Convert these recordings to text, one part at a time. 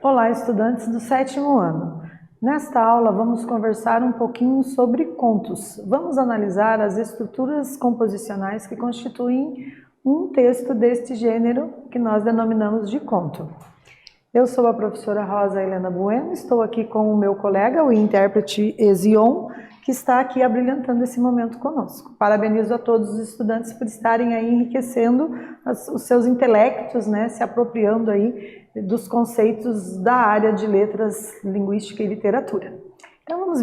Olá, estudantes do 7º ano. Nesta aula vamos conversar um pouquinho sobre contos. Vamos analisar as estruturas composicionais que constituem um texto deste gênero que nós denominamos de conto. Eu sou a professora Rosa Helena Bueno, estou aqui com o meu colega, o intérprete Ezion, que está aqui abrilhantando esse momento conosco. Parabenizo a todos os estudantes por estarem aí enriquecendo os seus intelectos, né, se apropriando aí dos conceitos da área de letras, linguística e literatura. Então vamos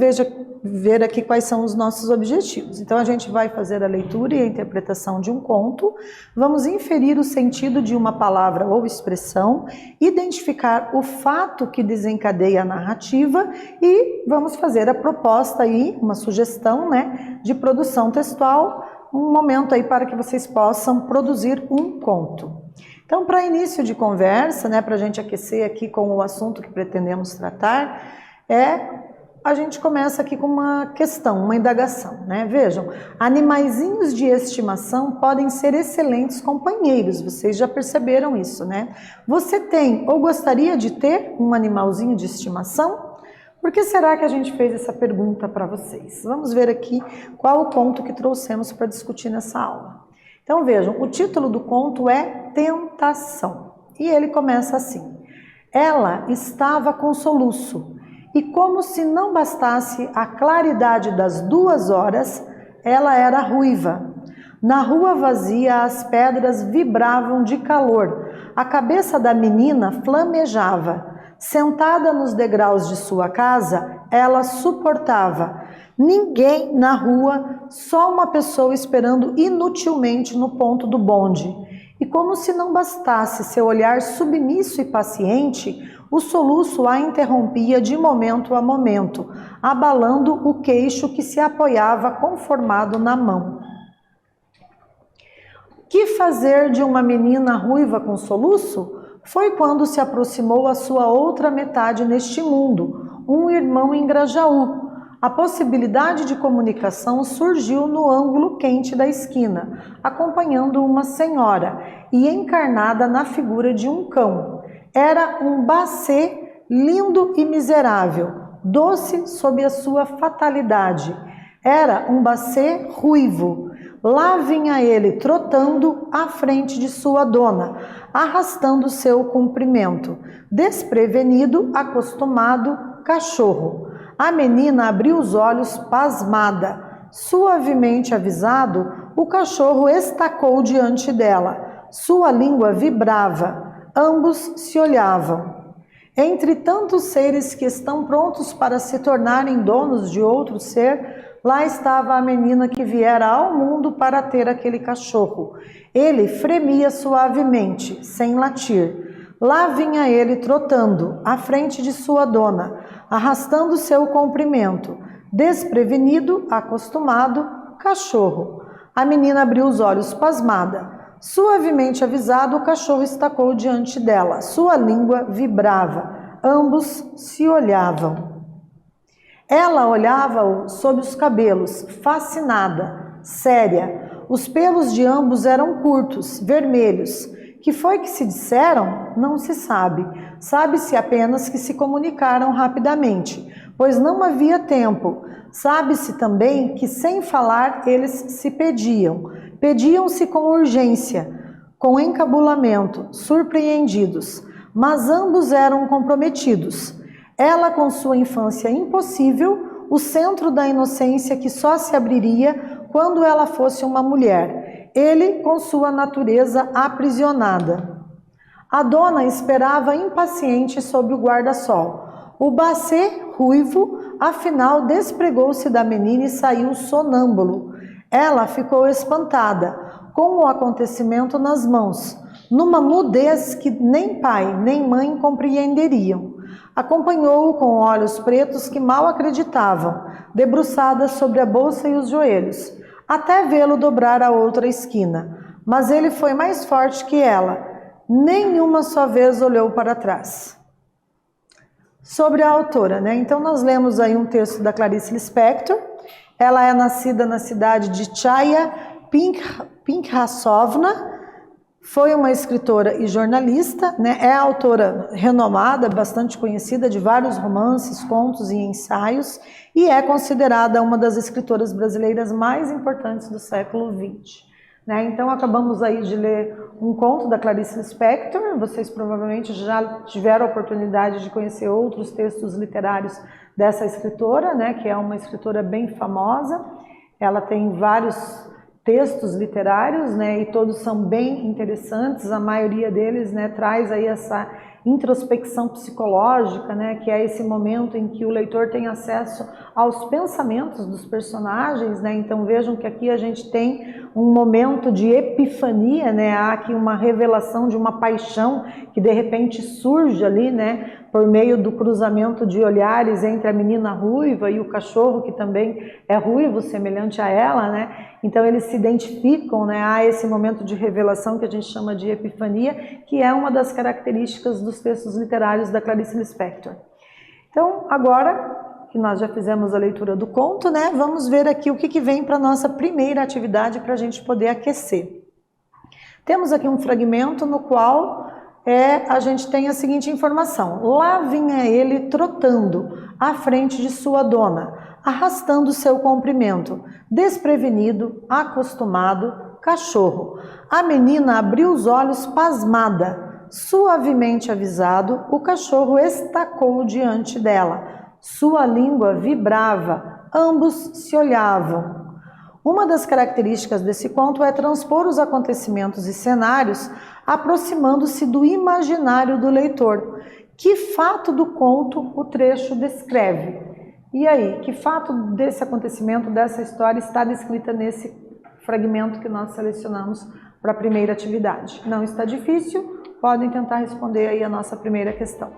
ver aqui quais são os nossos objetivos. Então a gente vai fazer a leitura e a interpretação de um conto, vamos inferir o sentido de uma palavra ou expressão, identificar o fato que desencadeia a narrativa e vamos fazer a proposta aí, uma sugestão, né, de produção textual, um momento aí para que vocês possam produzir um conto. Então, para início de conversa, né, para a gente aquecer aqui com o assunto que pretendemos tratar, a gente começa aqui com uma questão, uma indagação, né? Vejam, animaizinhos de estimação podem ser excelentes companheiros, vocês já perceberam isso, né? Você tem ou gostaria de ter um animalzinho de estimação? Por que será que a gente fez essa pergunta para vocês? Vamos ver aqui qual o conto que trouxemos para discutir nessa aula. Então vejam, o título do conto é Tentação, e ele começa assim: Ela estava com soluço, e como se não bastasse a claridade das 2 horas, ela era ruiva. Na rua vazia as pedras vibravam de calor, a cabeça da menina flamejava. Sentada nos degraus de sua casa, ela suportava. Ninguém na rua, só uma pessoa esperando inutilmente no ponto do bonde. E como se não bastasse seu olhar submisso e paciente, o soluço a interrompia de momento a momento, abalando o queixo que se apoiava conformado na mão. Que fazer de uma menina ruiva com soluço? Foi quando se aproximou a sua outra metade neste mundo, um irmão em Grajaú. A possibilidade de comunicação surgiu no ângulo quente da esquina, acompanhando uma senhora e encarnada na figura de um cão. Era um bacê lindo e miserável, doce sob a sua fatalidade. Era um bacê ruivo. Lá vinha ele trotando à frente de sua dona, arrastando seu comprimento. Desprevenido, acostumado, cachorro. A menina abriu os olhos pasmada. Suavemente avisado, o cachorro estacou diante dela. Sua língua vibrava. Ambos se olhavam. Entre tantos seres que estão prontos para se tornarem donos de outro ser, lá estava a menina que viera ao mundo para ter aquele cachorro. Ele fremia suavemente, sem latir. Lá vinha ele trotando, à frente de sua dona, arrastando seu comprimento. Desprevenido, acostumado, cachorro. A menina abriu os olhos pasmada. Suavemente avisado, o cachorro estacou diante dela. Sua língua vibrava. Ambos se olhavam. Ela olhava-o sob os cabelos, fascinada, séria. Os pelos de ambos eram curtos, vermelhos. Que foi que se disseram? Não se sabe. Sabe-se apenas que se comunicaram rapidamente, pois não havia tempo. Sabe-se também que sem falar eles se pediam. Pediam-se com urgência, com encabulamento, surpreendidos. Mas ambos eram comprometidos. Ela com sua infância impossível, o centro da inocência que só se abriria quando ela fosse uma mulher. Ele com sua natureza aprisionada. A dona esperava impaciente sob o guarda-sol. O bacê ruivo, afinal, despregou-se da menina e saiu sonâmbulo. Ela ficou espantada, com o acontecimento nas mãos, numa mudez que nem pai nem mãe compreenderiam. Acompanhou-o com olhos pretos que mal acreditavam, debruçada sobre a bolsa e os joelhos, até vê-lo dobrar a outra esquina. Mas ele foi mais forte que ela. Nenhuma só vez olhou para trás. Sobre a autora, né? Então nós lemos aí um texto da Clarice Lispector. Ela é nascida na cidade de Chaya Pinkhasovna, Foi uma escritora e jornalista, né? É autora renomada, bastante conhecida de vários romances, contos e ensaios, e é considerada uma das escritoras brasileiras mais importantes do século XX. Né? Então acabamos aí de ler um conto da Clarice Lispector. Vocês provavelmente já tiveram a oportunidade de conhecer outros textos literários dessa escritora, né? Que é uma escritora bem famosa. Ela tem vários textos literários, né, e todos são bem interessantes. A maioria deles, né, traz aí essa introspecção psicológica, né, que é esse momento em que o leitor tem acesso aos pensamentos dos personagens, né. Então vejam que aqui a gente tem um momento de epifania, né, há aqui uma revelação de uma paixão que de repente surge ali, né, por meio do cruzamento de olhares entre a menina ruiva e o cachorro, que também é ruivo, semelhante a ela, né? Então eles se identificam, né, a esse momento de revelação que a gente chama de epifania, que é uma das características dos textos literários da Clarice Lispector. Então, agora que nós já fizemos a leitura do conto, né, vamos ver aqui o que vem para a nossa primeira atividade para a gente poder aquecer. Temos aqui um fragmento no qual a gente tem a seguinte informação: lá vinha ele trotando à frente de sua dona, arrastando seu comprimento, desprevenido, acostumado, cachorro. A menina abriu os olhos pasmada. Suavemente avisado, o cachorro estacou diante dela. Sua língua vibrava, ambos se olhavam. Uma das características desse conto é transpor os acontecimentos e cenários aproximando-se do imaginário do leitor. Que fato do conto o trecho descreve? E aí, que fato desse acontecimento, dessa história está descrita nesse fragmento que nós selecionamos para a primeira atividade? Não está difícil, podem tentar responder aí a nossa primeira questão.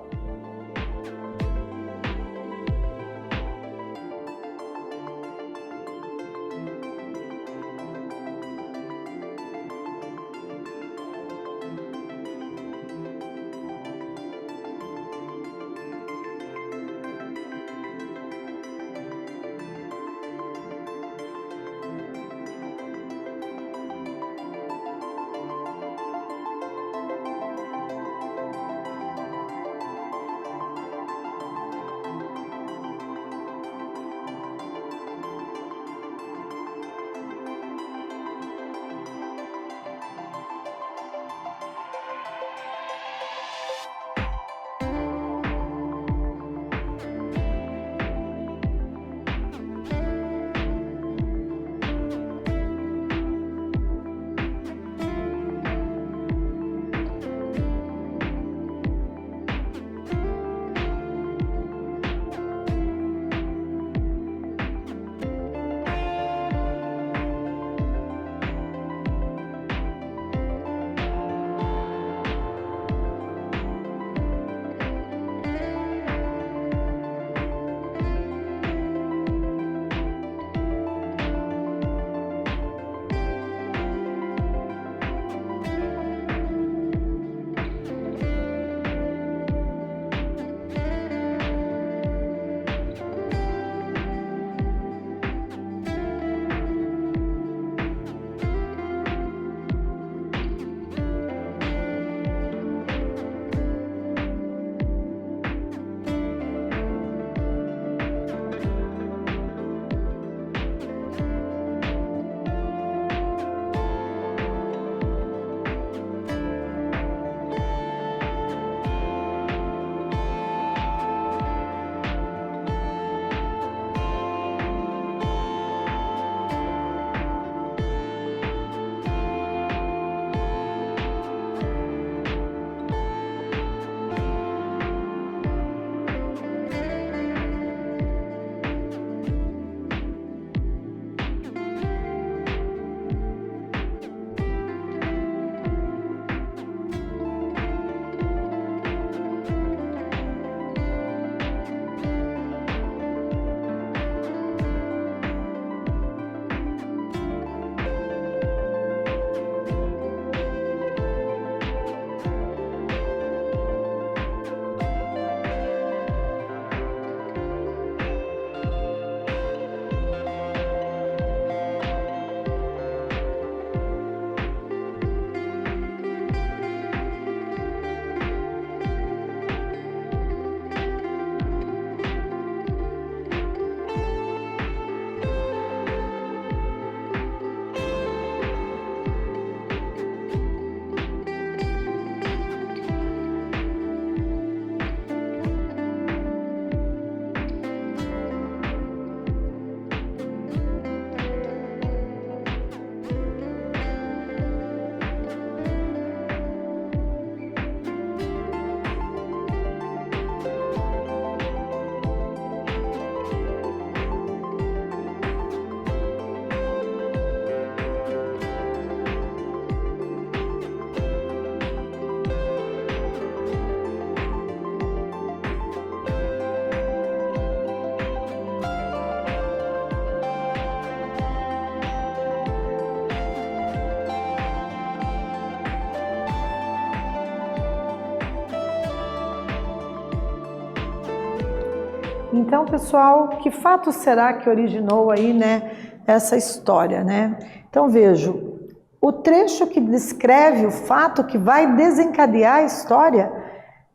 Então, pessoal, que fato será que originou aí, né, essa história, né? Então, vejo, o trecho que descreve o fato que vai desencadear a história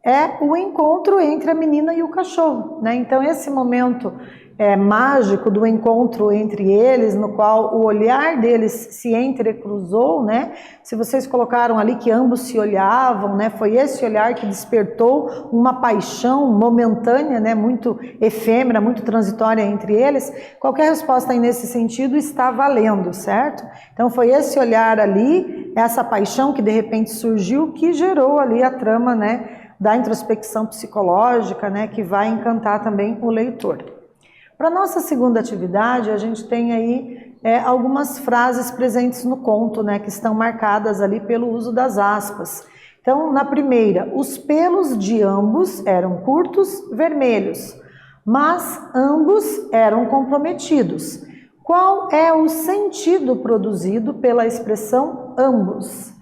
é o encontro entre a menina e o cachorro, né? Então, esse momento mágico do encontro entre eles, no qual o olhar deles se entrecruzou, né? Se vocês colocaram ali que ambos se olhavam, né? Foi esse olhar que despertou uma paixão momentânea, né? Muito efêmera, muito transitória entre eles. Qualquer resposta aí nesse sentido está valendo, certo? Então foi esse olhar ali, essa paixão que de repente surgiu, que gerou ali a trama, né? Da introspecção psicológica, né? Que vai encantar também o leitor. Para nossa segunda atividade, a gente tem aí algumas frases presentes no conto, né, que estão marcadas ali pelo uso das aspas. Então, na primeira, os pelos de ambos eram curtos, vermelhos, mas ambos eram comprometidos. Qual é o sentido produzido pela expressão ambos?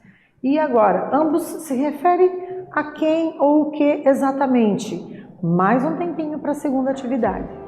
E agora, ambos se refere a quem ou o que exatamente? Mais um tempinho para a segunda atividade.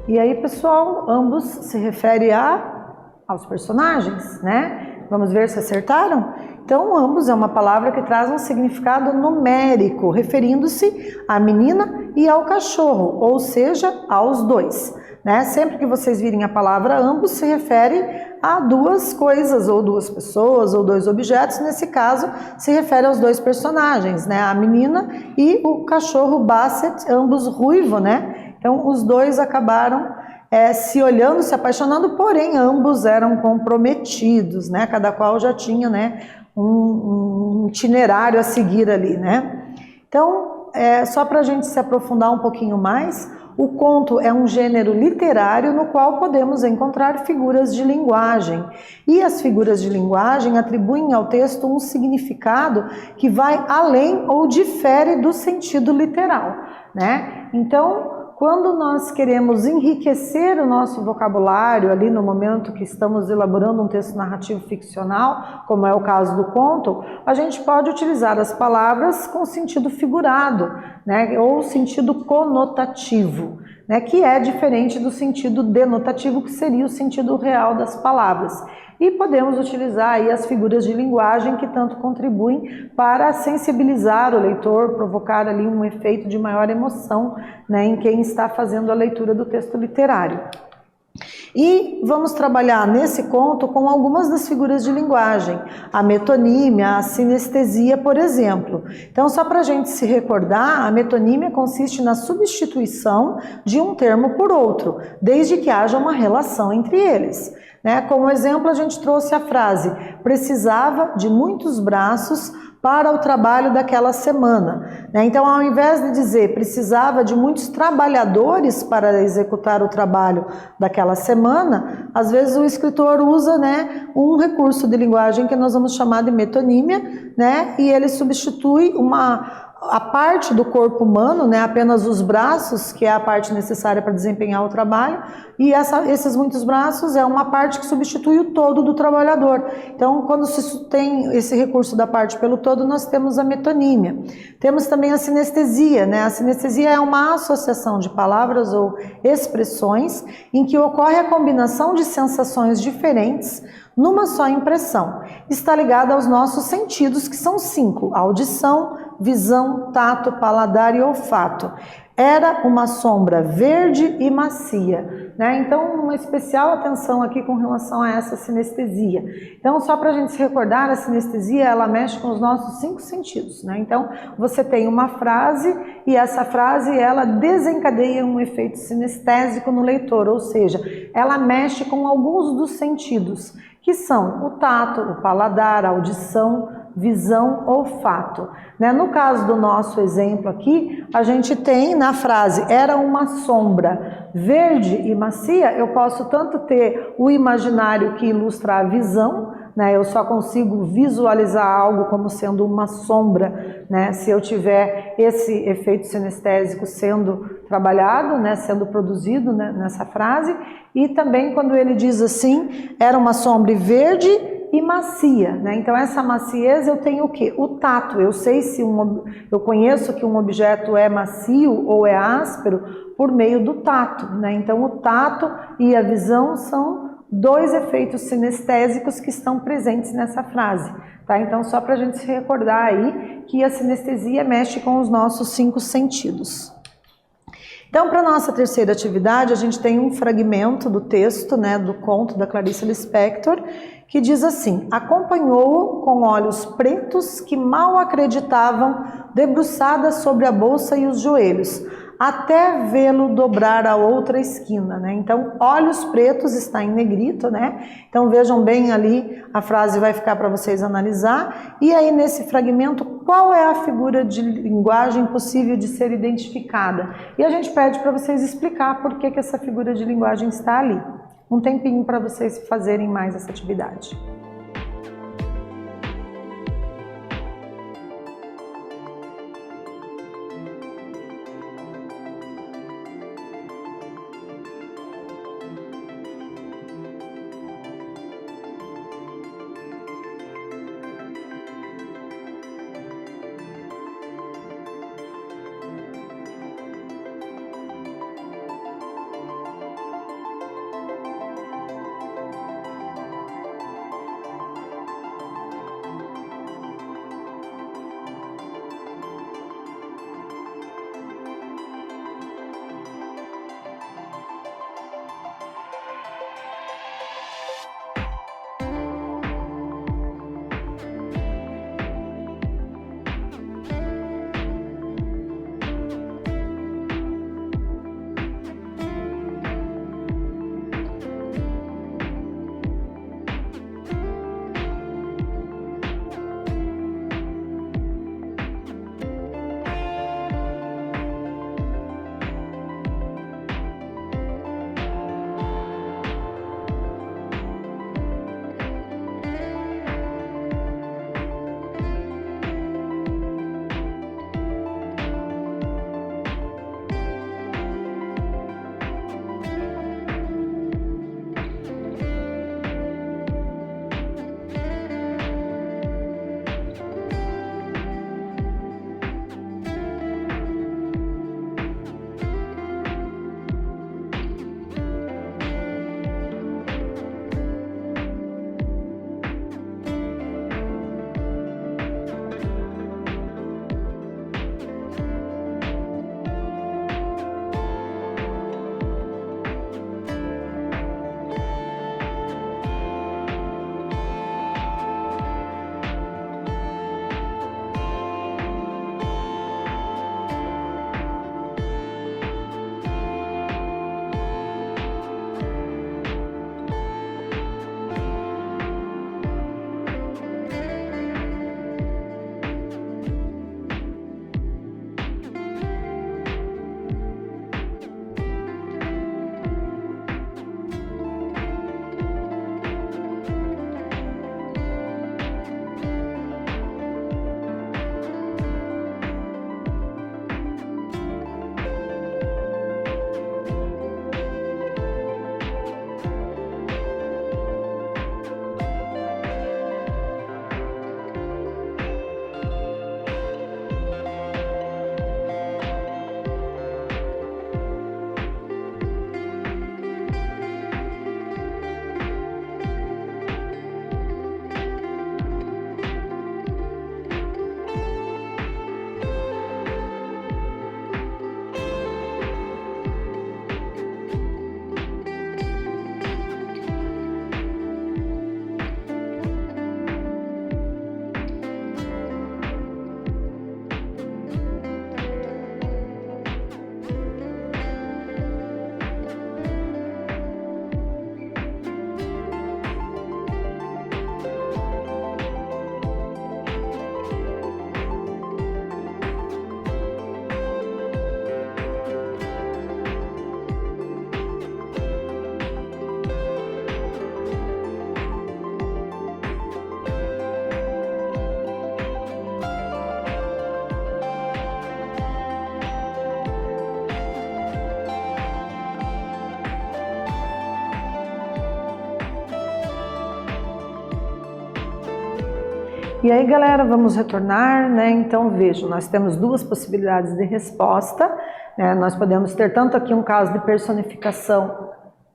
E aí, pessoal, ambos se refere aos personagens, né? Vamos ver se acertaram? Então, ambos é uma palavra que traz um significado numérico, referindo-se à menina e ao cachorro, ou seja, aos dois, né? Sempre que vocês virem a palavra ambos, se refere a duas coisas, ou duas pessoas, ou dois objetos. Nesse caso, se refere aos dois personagens, né? A menina e o cachorro Basset, ambos ruivo, né? Então, os dois acabaram se olhando, se apaixonando, porém, ambos eram comprometidos, né? Cada qual já tinha, né, um itinerário a seguir ali, né? Então, só para a gente se aprofundar um pouquinho mais, o conto é um gênero literário no qual podemos encontrar figuras de linguagem. E as figuras de linguagem atribuem ao texto um significado que vai além ou difere do sentido literal, né? Então, quando nós queremos enriquecer o nosso vocabulário ali no momento que estamos elaborando um texto narrativo ficcional, como é o caso do conto, a gente pode utilizar as palavras com sentido figurado, né, ou sentido conotativo, né, que é diferente do sentido denotativo, que seria o sentido real das palavras. E podemos utilizar aí as figuras de linguagem que tanto contribuem para sensibilizar o leitor, provocar ali um efeito de maior emoção, né, em quem está fazendo a leitura do texto literário. E vamos trabalhar nesse conto com algumas das figuras de linguagem, a metonímia, a sinestesia, por exemplo. Então, só para a gente se recordar, a metonímia consiste na substituição de um termo por outro, desde que haja uma relação entre eles. Como exemplo, a gente trouxe a frase: precisava de muitos braços para o trabalho daquela semana. Então, ao invés de dizer precisava de muitos trabalhadores para executar o trabalho daquela semana, às vezes o escritor usa um recurso de linguagem que nós vamos chamar de metonímia, e ele substitui a parte do corpo humano, apenas os braços, que é a parte necessária para desempenhar o trabalho, e esses muitos braços é uma parte que substitui o todo do trabalhador. Então, quando se tem esse recurso da parte pelo todo, nós temos a metonímia. Temos também a sinestesia, A sinestesia é uma associação de palavras ou expressões em que ocorre a combinação de sensações diferentes numa só impressão. Está ligada aos nossos sentidos, que são 5: audição, visão, tato, paladar e olfato. Era uma sombra verde e macia, Então, uma especial atenção aqui com relação a essa sinestesia. Então, só para a gente se recordar, a sinestesia, ela mexe com os nossos 5 sentidos, Então, você tem uma frase e essa frase, ela desencadeia um efeito sinestésico no leitor, ou seja, ela mexe com alguns dos sentidos, que são o tato, o paladar, a audição, visão, olfato. No caso do nosso exemplo aqui, a gente tem na frase era uma sombra verde e macia, eu posso tanto ter o imaginário que ilustra a visão, eu só consigo visualizar algo como sendo uma sombra, se eu tiver esse efeito sinestésico sendo trabalhado, sendo produzido nessa frase. E também quando ele diz assim, era uma sombra verde e macia, Então essa maciez eu tenho o quê? O tato. Eu sei se eu conheço que um objeto é macio ou é áspero por meio do tato, Então o tato e a visão são 2 efeitos sinestésicos que estão presentes nessa frase, Então só para a gente se recordar aí que a sinestesia mexe com os nossos 5 sentidos. Então, para a nossa terceira atividade, a gente tem um fragmento do texto, do conto da Clarice Lispector, que diz assim: acompanhou-o com olhos pretos que mal acreditavam, debruçada sobre a bolsa e os joelhos, até vê-lo dobrar a outra esquina, Então, olhos pretos está em negrito, Então, vejam bem ali, a frase vai ficar para vocês analisar. E aí, nesse fragmento, qual é a figura de linguagem possível de ser identificada? E a gente pede para vocês explicar por que essa figura de linguagem está ali. Um tempinho para vocês fazerem mais essa atividade. E aí, galera, vamos retornar, né? Então, vejam, nós temos duas possibilidades de resposta, né? Nós podemos ter tanto aqui um caso de personificação,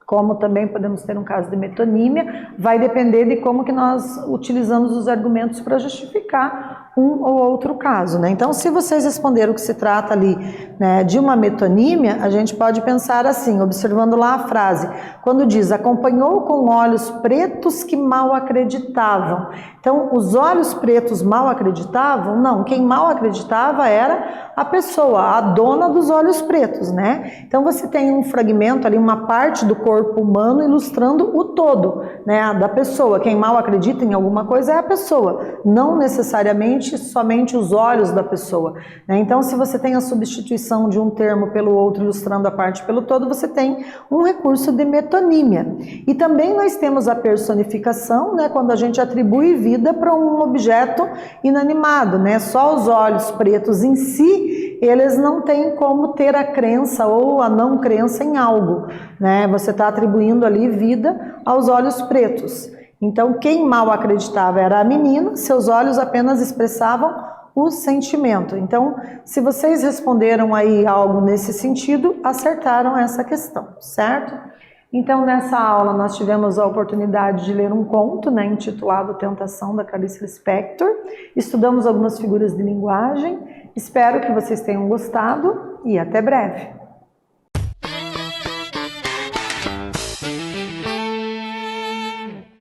como também podemos ter um caso de metonímia, vai depender de como que nós utilizamos os argumentos para justificar um ou outro caso, né? Então, se vocês responderam que se trata ali, né, de uma metonímia, a gente pode pensar assim, observando lá a frase, quando diz, acompanhou com olhos pretos que mal acreditavam. Então, os olhos pretos mal acreditavam? Não, quem mal acreditava era a pessoa, a dona dos olhos pretos, né? Então, você tem um fragmento ali, uma parte do corpo humano ilustrando o todo, né, da pessoa. Quem mal acredita em alguma coisa é a pessoa, não necessariamente somente os olhos da pessoa, né? Então, se você tem a substituição de um termo pelo outro, ilustrando a parte pelo todo, você tem um recurso de metonímia. E também nós temos a personificação, né, quando a gente atribui vida para um objeto inanimado, né? Só os olhos pretos em si, eles não têm como ter a crença ou a não crença em algo, né? Você está atribuindo ali vida aos olhos pretos. Então, quem mal acreditava era a menina, seus olhos apenas expressavam o sentimento. Então, se vocês responderam aí algo nesse sentido, acertaram essa questão, certo? Então, nessa aula, nós tivemos a oportunidade de ler um conto, né, intitulado Tentação, da Clarice Lispector. Estudamos algumas figuras de linguagem. Espero que vocês tenham gostado e até breve.